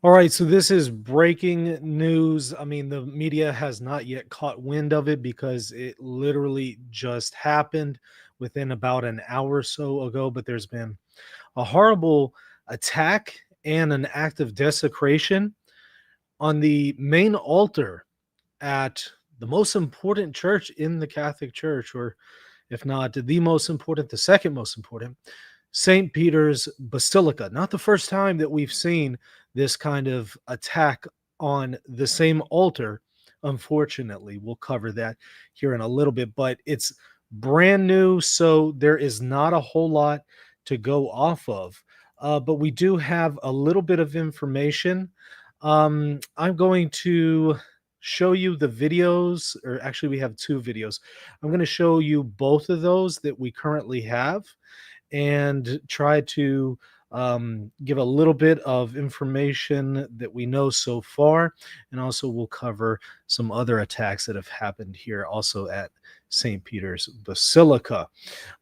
All right, so this is breaking news. I mean, the media has not yet caught wind of it because it literally just happened within about an hour or so ago. But there's been a horrible attack and an act of desecration on the main altar at the most important church in the Catholic Church, or if not the most important, the second most important, St. Peter's Basilica. Not the first time that we've seen this kind of attack on the same altar. Unfortunately, we'll cover that here in a little bit, but it's brand new, so there is not a whole lot to go off of. But we do have a little bit of information. I'm going to show you the videos, or actually, we have two videos. I'm going to show you both of those that we currently have and try to give a little bit of information that we know so far. And also, we'll cover some other attacks that have happened here also at St. Peter's Basilica.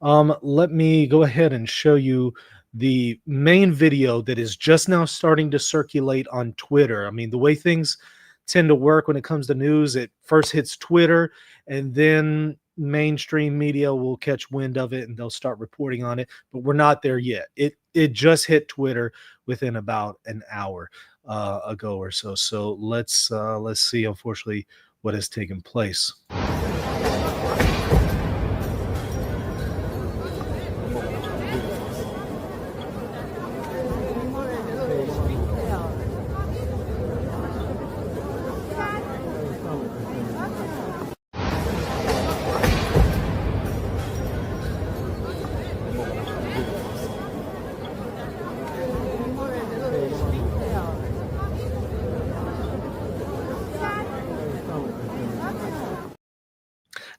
Let me go ahead and show you the main video that is just now starting to circulate on Twitter. I mean, the way things tend to work when it comes to news, it first hits Twitter, and then mainstream media will catch wind of it and they'll start reporting on it, but we're not there yet. It just hit Twitter within about an hour ago or so. So let's see, unfortunately, what has taken place.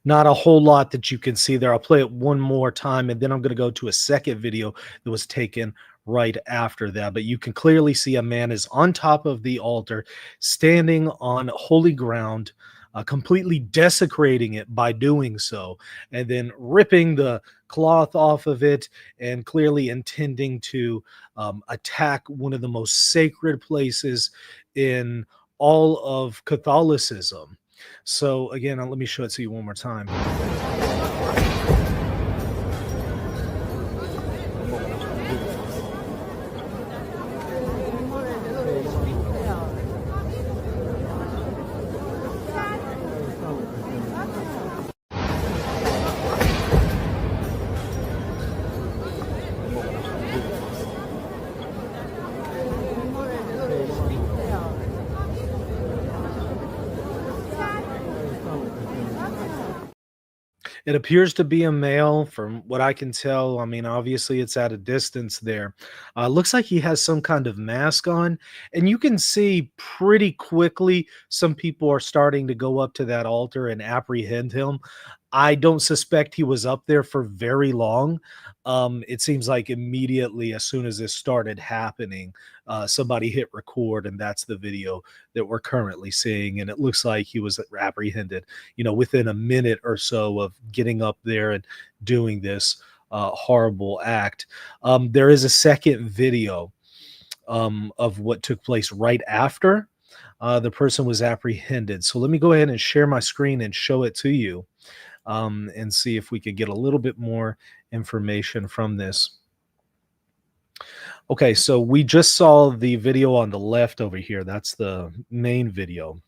Not a whole lot that you can see there. I'll play it one more time, and then I'm going to go to a second video that was taken right after that. But you can clearly see a man is on top of the altar, standing on holy ground, completely desecrating it by doing so, and then ripping the cloth off of it, and clearly intending to attack one of the most sacred places in all of Catholicism. So again, let me show it to you one more time. It appears to be a male from what I can tell. I mean, obviously it's at a distance there. Looks like he has some kind of mask on, and you can see pretty quickly some people are starting to go up to that altar and apprehend him. I don't suspect he was up there for very long. It seems like immediately as soon as this started happening, somebody hit record, and that's the video that we're currently seeing. And it looks like he was apprehended, within a minute or so of getting up there and doing this horrible act. There is a second video of what took place right after the person was apprehended. So let me go ahead and share my screen and show it to you, and see if we could get a little bit more information from this. Okay, so we just saw the video on the left over here. That's the main video.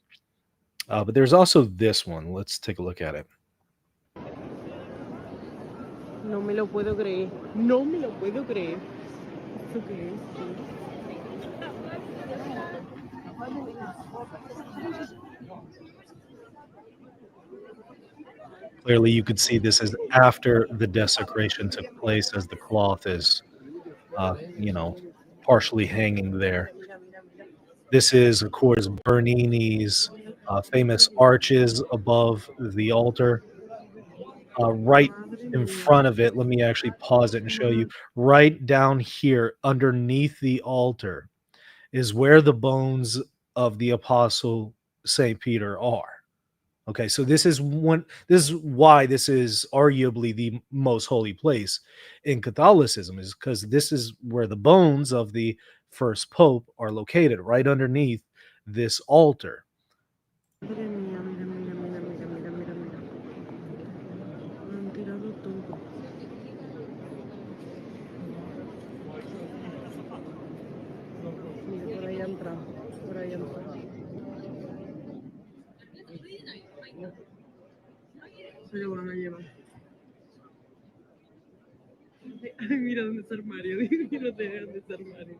But there's also this one. Let's take a look at it. No me lo puedo creer. No me lo puedo creer. ¿Esto qué es, tío? Clearly, you could see this is after the desecration took place as the cloth is, uh, you know, partially hanging there. Mira, mira, mira. This is, of course, Bernini's famous arches above the altar. Right Madre in mía. front of it, let me actually pause it and show you. Right down here, underneath the altar, is where the bones of the apostle Saint Peter are. Okay, so this is why this is arguably the most holy place in Catholicism, is because this is where the bones of the first pope are located, right underneath this altar. Madre mía, mira, mira, mira, mira, mira, mira, mira. Me han tirado todo. Mira, por ahí ha entrado. Por ahí ha entrado. Se lo van a llevar. Ay, mira dónde está el armario. Mira dónde está el armario.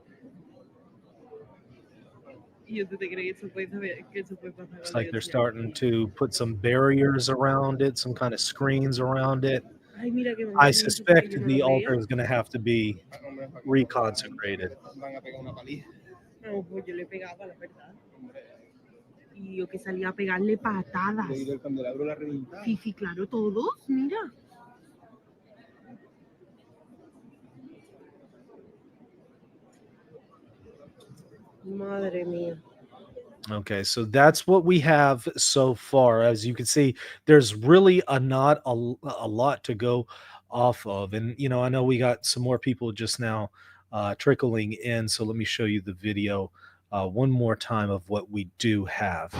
Y yo te creí que eso puede saber, que eso puede pasar a Looks la like they're iglesia. starting to put some barriers around it, some kind of screens around it. Ay, mira que I mamá me dice que suspect yo no the lo altar vea. is going to have to be reconsecrated. No, pues yo le pegaba, la verdad. Y yo que salía a pegarle patadas. Sí, sí, claro, todos, mira. Madre mía. Okay, so that's what we have so far. As you can see, there's really a lot to go off of. And I know we got some more people just now trickling in. So let me show you the video one more time of what we do have.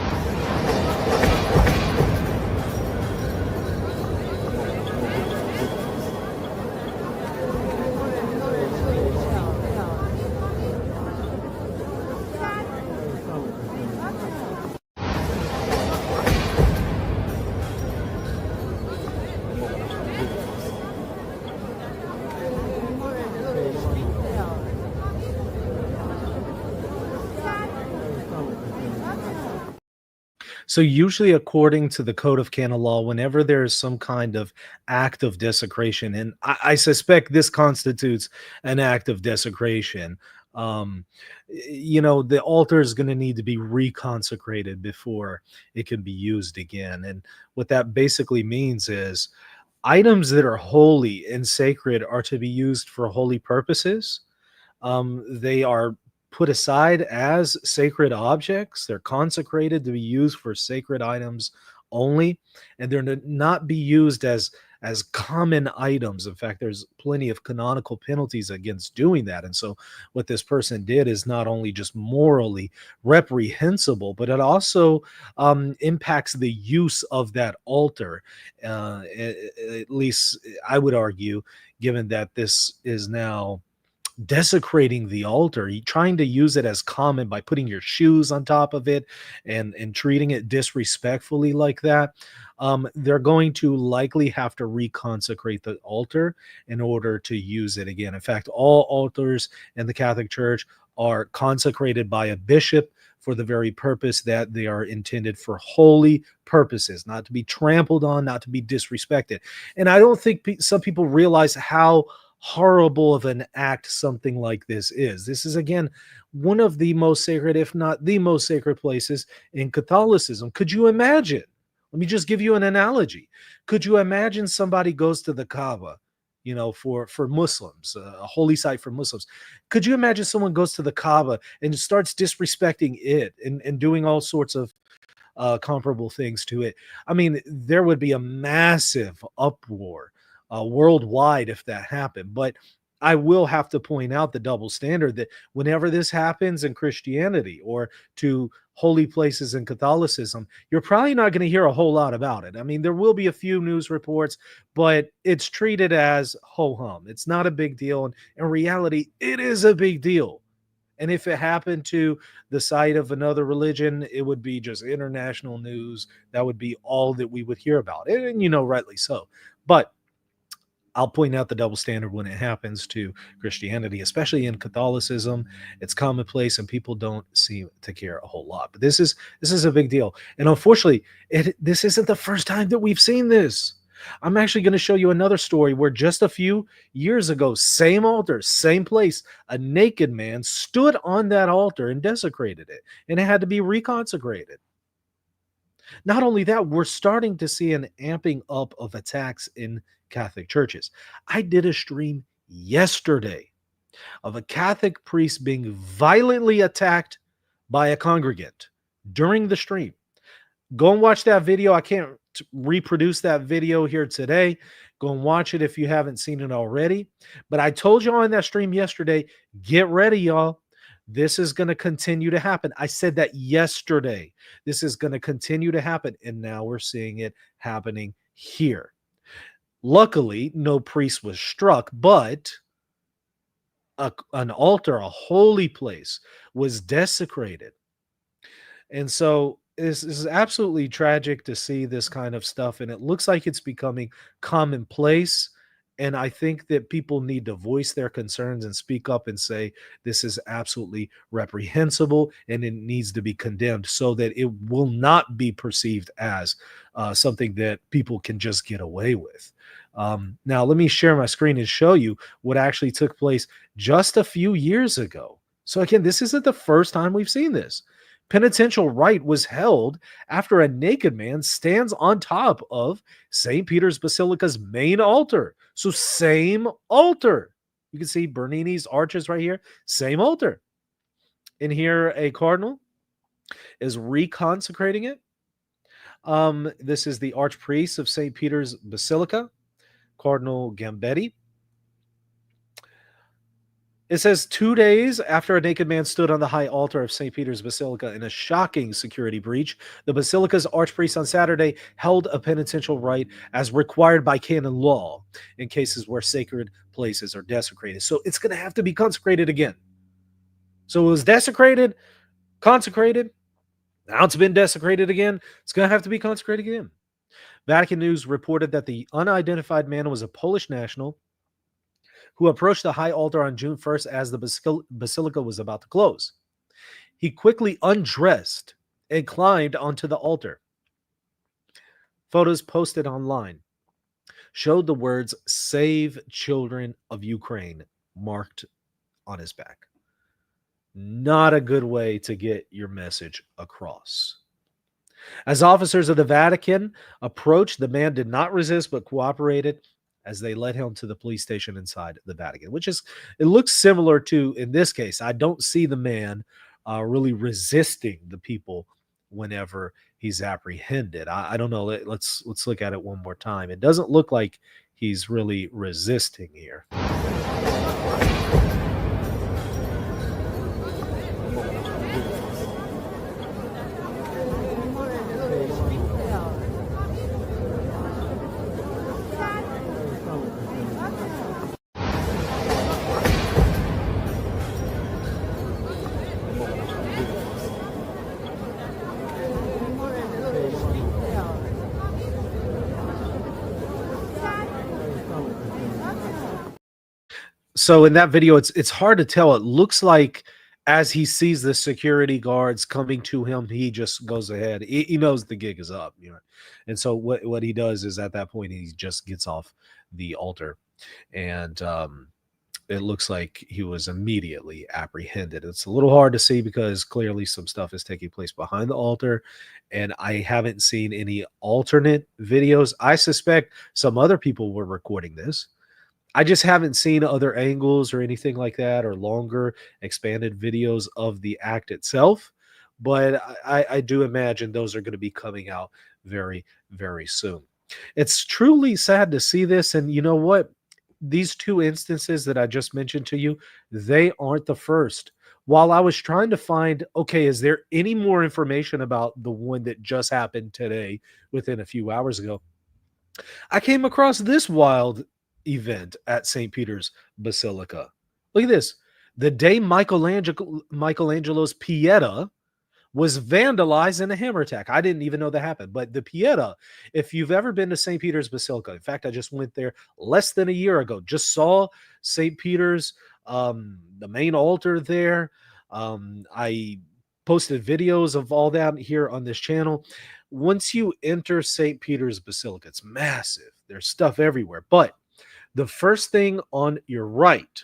So usually, according to the code of canon law, whenever there is some kind of act of desecration, and I suspect this constitutes an act of desecration, um, the altar is going to need to be reconsecrated before it can be used again. And what that basically means is items that are holy and sacred are to be used for holy purposes. They are put aside as sacred objects. They're consecrated to be used for sacred items only, and they're to not be used as common items. In fact, there's plenty of canonical penalties against doing that. And so, what this person did is not only just morally reprehensible, but it also impacts the use of that altar. At least, I would argue, given that this is now desecrating the altar, trying to use it as common by putting your shoes on top of it and treating it disrespectfully like that. They're going to likely have to reconsecrate the altar in order to use it again. In fact, all altars in the Catholic Church are consecrated by a bishop for the very purpose that they are intended for holy purposes, not to be trampled on, not to be disrespected. And I don't think some people realize how horrible of an act something like this is. This is, again, one of the most sacred, if not the most sacred places in Catholicism. Could you imagine? Let me just give you an analogy. Could you imagine somebody goes to the Kaaba, for Muslims, a holy site for Muslims? Could you imagine someone goes to the Kaaba and starts disrespecting it and doing all sorts of comparable things to it? I mean, there would be a massive uproar worldwide if that happened. But I will have to point out the double standard that whenever this happens in Christianity or to holy places in Catholicism, you're probably not going to hear a whole lot about it. I mean, there will be a few news reports, but it's treated as ho hum. It's not a big deal. And in reality, it is a big deal. And if it happened to the site of another religion, it would be just international news. That would be all that we would hear about. And rightly so. But I'll point out the double standard when it happens to Christianity, especially in Catholicism. It's commonplace, and people don't seem to care a whole lot. But this is a big deal, and unfortunately, this isn't the first time that we've seen this. I'm actually going to show you another story where just a few years ago, same altar, same place, a naked man stood on that altar and desecrated it, and it had to be reconsecrated. Not only that, we're starting to see an amping up of attacks in Catholic churches. I did a stream yesterday of a Catholic priest being violently attacked by a congregant during the stream. Go and watch that video. I can't reproduce that video here today. Go and watch it if you haven't seen it already. But I told you on that stream yesterday, get ready, y'all. This is going to continue to happen. I said that yesterday. This is going to continue to happen. And now we're seeing it happening here. Luckily, no priest was struck, but an altar, a holy place, was desecrated. And so this is absolutely tragic to see this kind of stuff. And it looks like it's becoming commonplace. And I think that people need to voice their concerns and speak up and say this is absolutely reprehensible and it needs to be condemned so that it will not be perceived as something that people can just get away with. Now, let me share my screen and show you what actually took place just a few years ago. So again, this isn't the first time we've seen this. Penitential rite was held after a naked man stands on top of St. Peter's Basilica's main altar. So same altar. You can see Bernini's arches right here. Same altar. And here a cardinal is reconsecrating it. This is the archpriest of St. Peter's Basilica, Cardinal Gambetti. It says 2 days after a naked man stood on the high altar of St. Peter's Basilica in a shocking security breach, the Basilica's archpriest on Saturday held a penitential rite as required by canon law in cases where sacred places are desecrated. So it's going to have to be consecrated again. So it was desecrated, consecrated. Now it's been desecrated again. It's going to have to be consecrated again. Vatican News reported that the unidentified man was a Polish national who approached the high altar on June 1st as the basilica was about to close. He quickly undressed and climbed onto the altar. Photos posted online showed the words "Save Children of Ukraine" marked on his back. Not a good way to get your message across. As officers of the Vatican approached, the man did not resist but cooperated as they led him to the police station inside the Vatican, it looks similar to, in this case, I don't see the man really resisting the people whenever he's apprehended. I don't know. Let's look at it one more time. It doesn't look like he's really resisting here. So in that video, it's hard to tell. It looks like as he sees the security guards coming to him, he just goes ahead. He knows the gig is up, And so what he does is at that point he just gets off the altar, and it looks like he was immediately apprehended. It's a little hard to see because clearly some stuff is taking place behind the altar, and I haven't seen any alternate videos. I suspect some other people were recording this. I just haven't seen other angles or anything like that, or longer expanded videos of the act itself. But I do imagine those are going to be coming out very, very soon. It's truly sad to see this. And you know what? these two instances that I just mentioned to you, they aren't the first. While I was trying to find, okay, is there any more information about the one that just happened today within a few hours ago? I came across this wild event at St. Peter's Basilica. Look at this. The day Michelangelo's Pieta was vandalized in a hammer attack. I didn't even know that happened. But the Pieta, if you've ever been to St. Peter's Basilica, in fact, I just went there less than a year ago, just saw St. Peter's, the main altar there. I posted videos of all that here on this channel. Once you enter St. Peter's Basilica, it's massive. There's stuff everywhere. But the first thing on your right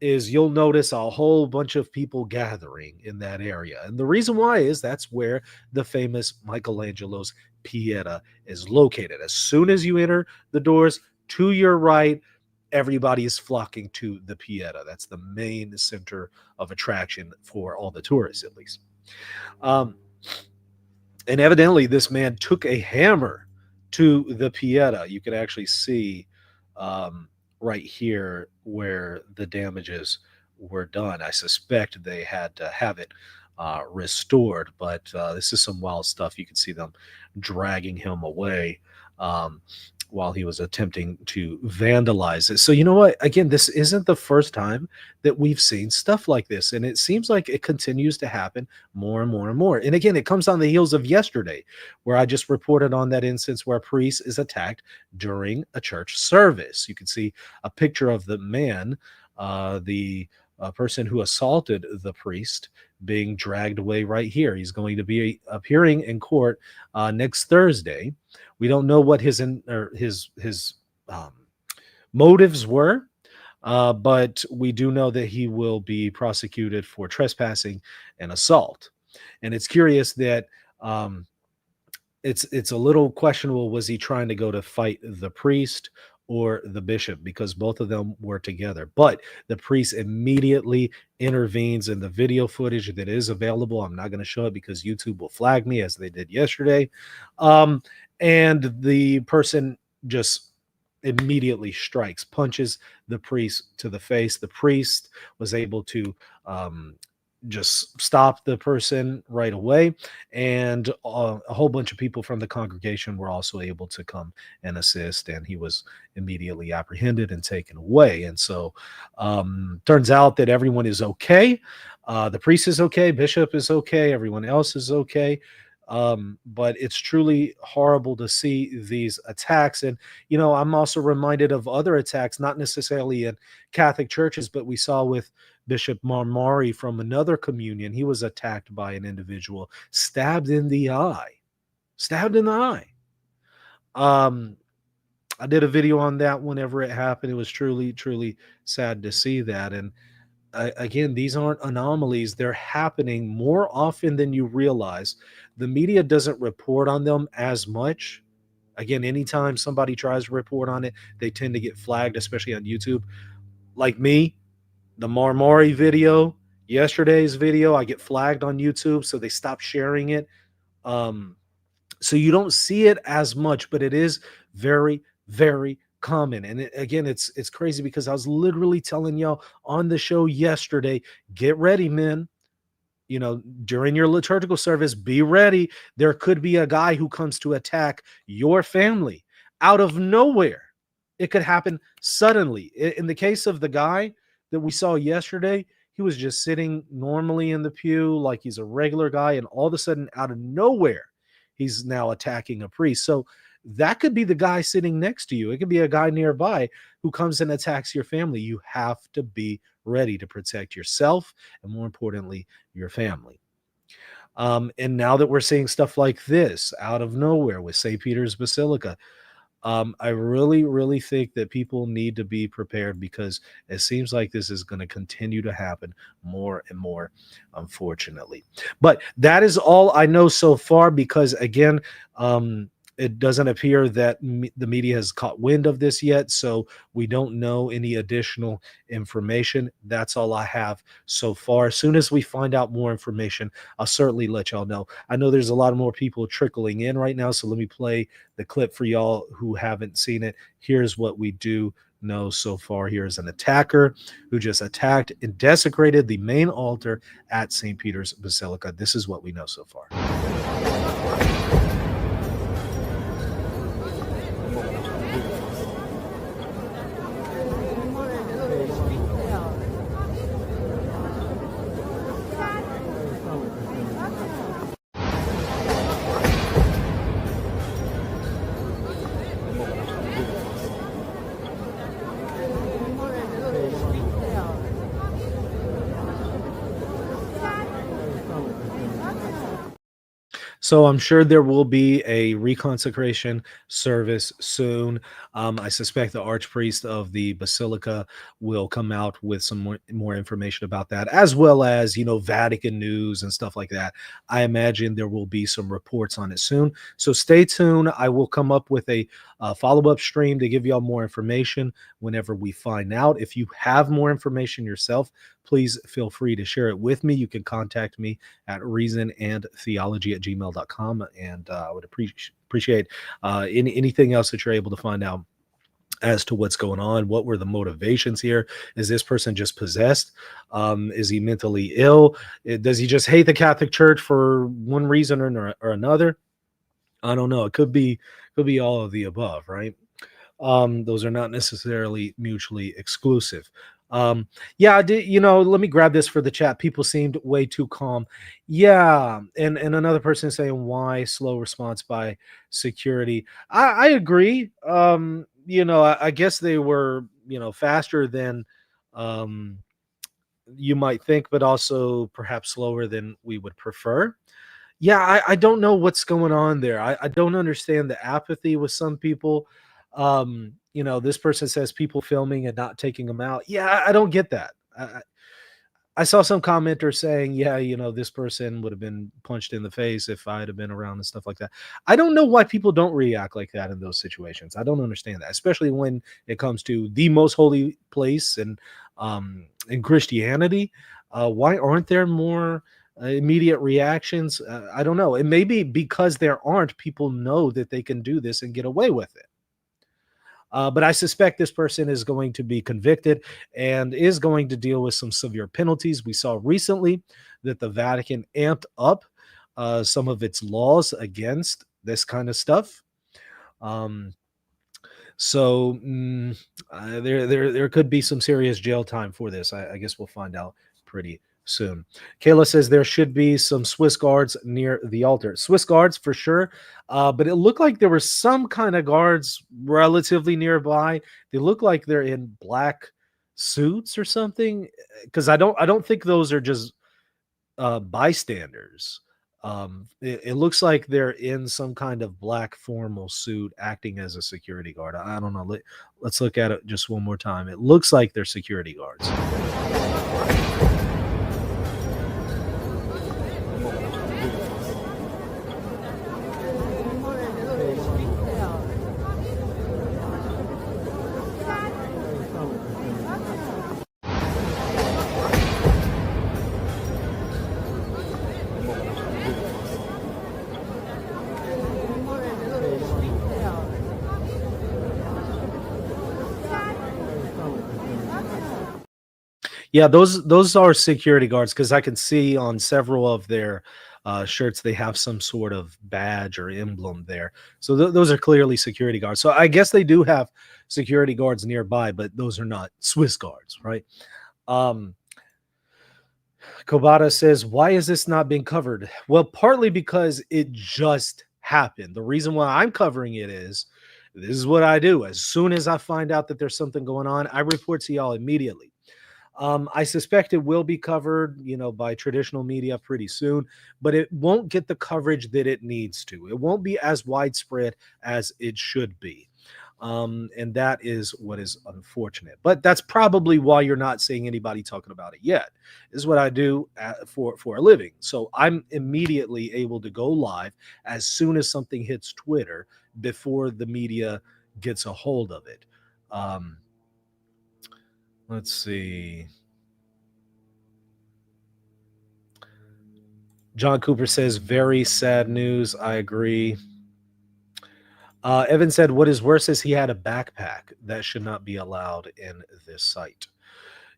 is you'll notice a whole bunch of people gathering in that area. And the reason why is that's where the famous Michelangelo's Pieta is located. As soon as you enter the doors to your right, everybody is flocking to the Pieta. That's the main center of attraction for all the tourists, at least. Um, and evidently, this man took a hammer to the Pieta. You can actually see um, right here where the damages were done. I suspect they had to have it restored, but this is some wild stuff. You can see them dragging him away um, while he was attempting to vandalize it. So, you know what? Again, this isn't the first time that we've seen stuff like this, and it seems like it continues to happen more and more and more. And again, it comes on the heels of yesterday, where I just reported on that instance where a priest is attacked during a church service. You can see a picture of the man, the person who assaulted the priest, being dragged away right here. He's going to be appearing in court next Thursday. We don't know what his motives were, but we do know that he will be prosecuted for trespassing and assault. And it's curious that it's a little questionable. Was he trying to go to fight the priest or the bishop? Because both of them were together. But the priest immediately intervenes in the video footage that is available. I'm not going to show it because YouTube will flag me, as they did yesterday. And the person just immediately strikes, punches the priest to the face. The priest was able to just stop the person right away, and a whole bunch of people from the congregation were also able to come and assist, and he was immediately apprehended and taken away. And so turns out that everyone is okay. The priest is okay, bishop is okay, everyone else is okay. But it's truly horrible to see these attacks. And, you know, I'm also reminded of other attacks, not necessarily in Catholic churches, but we saw with Bishop Marmari from another communion. He was attacked by an individual, stabbed in the eye, stabbed in the eye. I did a video on that whenever it happened. It was truly, truly sad to see that. And again, these aren't anomalies. They're happening more often than you realize. The media doesn't report on them as much. Again, anytime somebody tries to report on it, they tend to get flagged, especially on YouTube. Like me, the Marmari video, yesterday's video, I get flagged on YouTube, so they stop sharing it. So you don't see it as much, but it is very, very common. And again, it's crazy because I was literally telling y'all on the show yesterday, get ready, men. You know, during your liturgical service, be ready. There could be a guy who comes to attack your family out of nowhere. It could happen suddenly. In the case of the guy that we saw yesterday, he was just sitting normally in the pew like he's a regular guy, and all of a sudden, out of nowhere, he's now attacking a priest. So that could be the guy sitting next to you. It could be a guy nearby who comes and attacks your family. You have to be ready to protect yourself and, more importantly, your family. And now that we're seeing stuff like this out of nowhere with St. Peter's Basilica, I really, really think that people need to be prepared, because it seems like this is going to continue to happen more and more, unfortunately. But that is all I know so far, because, again, it doesn't appear that the media has caught wind of this yet, so we don't know any additional information. That's all I have so far. As soon as we find out more information, I'll certainly let y'all know. I know there's a lot more people trickling in right now, so let me play the clip for y'all who haven't seen it. Here's what we do know so far here is an attacker who just attacked and desecrated the main altar at St. Peter's Basilica. This is what we know so far. So I'm sure there will be a reconsecration service soon. I suspect the archpriest of the basilica will come out with some more information about that, as well as Vatican news and stuff like that. I imagine there will be some reports on it soon. So stay tuned. I will come up with a follow-up stream to give y'all more information whenever we find out. If you have more information yourself, please feel free to share it with me. You can contact me at reasonandtheology@gmail.com. And I would appreciate anything else that you're able to find out as to what's going on. What were the motivations here? Is this person just possessed? Is he mentally ill? Does he just hate the Catholic Church for one reason or another? I don't know. It could be all of the above, right? Those are not necessarily mutually exclusive. Yeah, I did, let me grab this for the chat. People seemed way too calm. Yeah, and another person saying why slow response by security. I agree. I guess they were, faster than um you might think, but also perhaps slower than we would prefer. Yeah, I don't know what's going on there. I don't understand the apathy with some people. This person says people filming and not taking them out. Yeah, I don't get that. I saw some commenter saying, yeah, this person would have been punched in the face if I'd have been around and stuff like that. I don't know why people don't react like that in those situations. I don't understand that, especially when it comes to the most holy place and in Christianity. Why aren't there more immediate reactions? I don't know. It may be because there aren't, people know that they can do this and get away with it. But I suspect this person is going to be convicted and is going to deal with some severe penalties. We saw recently that the Vatican amped up some of its laws against this kind of stuff. Um, so there could be some serious jail time for this. I guess we'll find out pretty soon. Kayla says there should be some Swiss guards near the altar. Swiss guards for sure, but it looked like there were some kind of guards relatively nearby. They look like they're in black suits or something, because I don't think those are just bystanders. It looks like they're in some kind of black formal suit acting as a security guard. I don't know. Let's look at it just one more time. It looks like they're security guards. Yeah, those are security guards, because I can see on several of their shirts they have some sort of badge or emblem there. So those are clearly security guards. So I guess they do have security guards nearby, but those are not Swiss guards, right? Um, Kobata says, why is this not being covered? Well, partly because it just happened. The reason why I'm covering it is this is what I do. As soon as I find out that there's something going on, I report to y'all immediately. I suspect it will be covered, by traditional media pretty soon, but it won't get the coverage that it needs to. It won't be as widespread as it should be. And that is what is unfortunate. But that's probably why you're not seeing anybody talking about it yet. This is what I do for a living. So I'm immediately able to go live as soon as something hits Twitter before the media gets a hold of it. Let's see. John Cooper says, very sad news. I agree. Evan said, what is worse is he had a backpack. That should not be allowed in this site.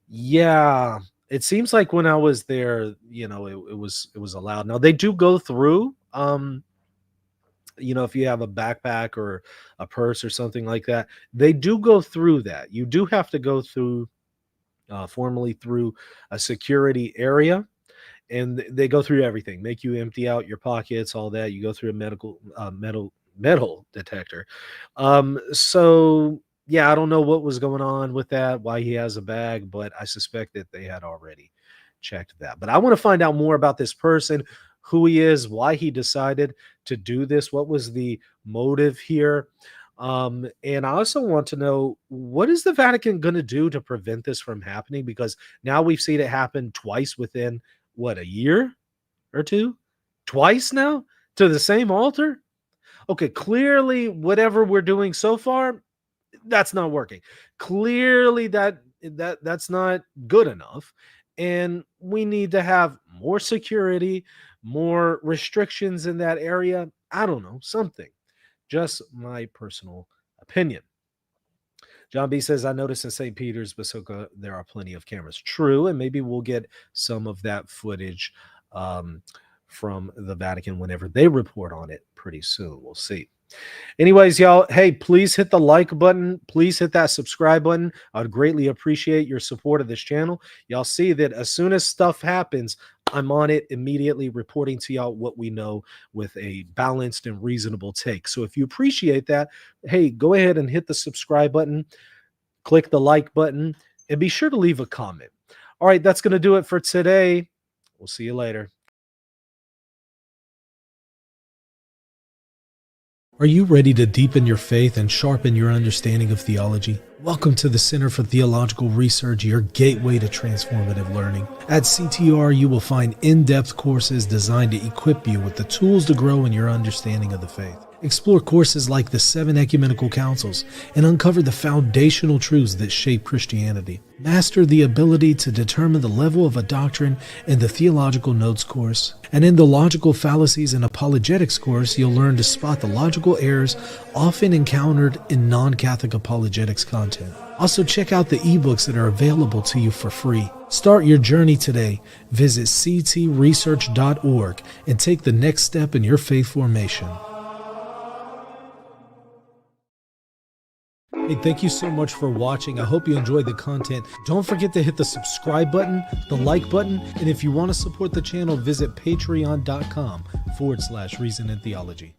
Yeah, it seems like when I was there, it was allowed. Now they do go through, if you have a backpack or a purse or something like that, they do go through that. You do have to go through formally through a security area, and they go through everything, make you empty out your pockets, all that. You go through a metal detector. So yeah, I don't know what was going on with that, why he has a bag, but I suspect that they had already checked that. But I want to find out more about this person, who he is, why he decided to do this, what was the motive here. And I also want to know, what is the Vatican going to do to prevent this from happening? Because now we've seen it happen twice within what, a year or two? Twice now to the same altar? Okay, clearly whatever we're doing so far, that's not working. Clearly that's not good enough. And we need to have more security, more restrictions in that area. I don't know, something. Just my personal opinion. John B says, I noticed in St. Peter's Basilica, there are plenty of cameras. True. And maybe we'll get some of that footage from the Vatican whenever they report on it pretty soon. We'll see. Anyways, y'all, hey, please hit the like button. Please hit that subscribe button. I'd greatly appreciate your support of this channel. Y'all see that as soon as stuff happens, I'm on it immediately, reporting to y'all what we know with a balanced and reasonable take. So if you appreciate that, hey, go ahead and hit the subscribe button, click the like button, and be sure to leave a comment. All right, that's going to do it for today. We'll see you later. Are you ready to deepen your faith and sharpen your understanding of theology? Welcome to the Center for Theological Research, your gateway to transformative learning. At CTR, you will find in-depth courses designed to equip you with the tools to grow in your understanding of the faith. Explore courses like the 7 Ecumenical Councils and uncover the foundational truths that shape Christianity. Master the ability to determine the level of a doctrine in the Theological Notes course. And in the Logical Fallacies and Apologetics course, you'll learn to spot the logical errors often encountered in non-Catholic apologetics content. Also, check out the ebooks that are available to you for free. Start your journey today. Visit ctresearch.org and take the next step in your faith formation. Hey, thank you so much for watching. I hope you enjoyed the content. Don't forget to hit the subscribe button, the like button, and if you want to support the channel, visit patreon.com/Reason and Theology.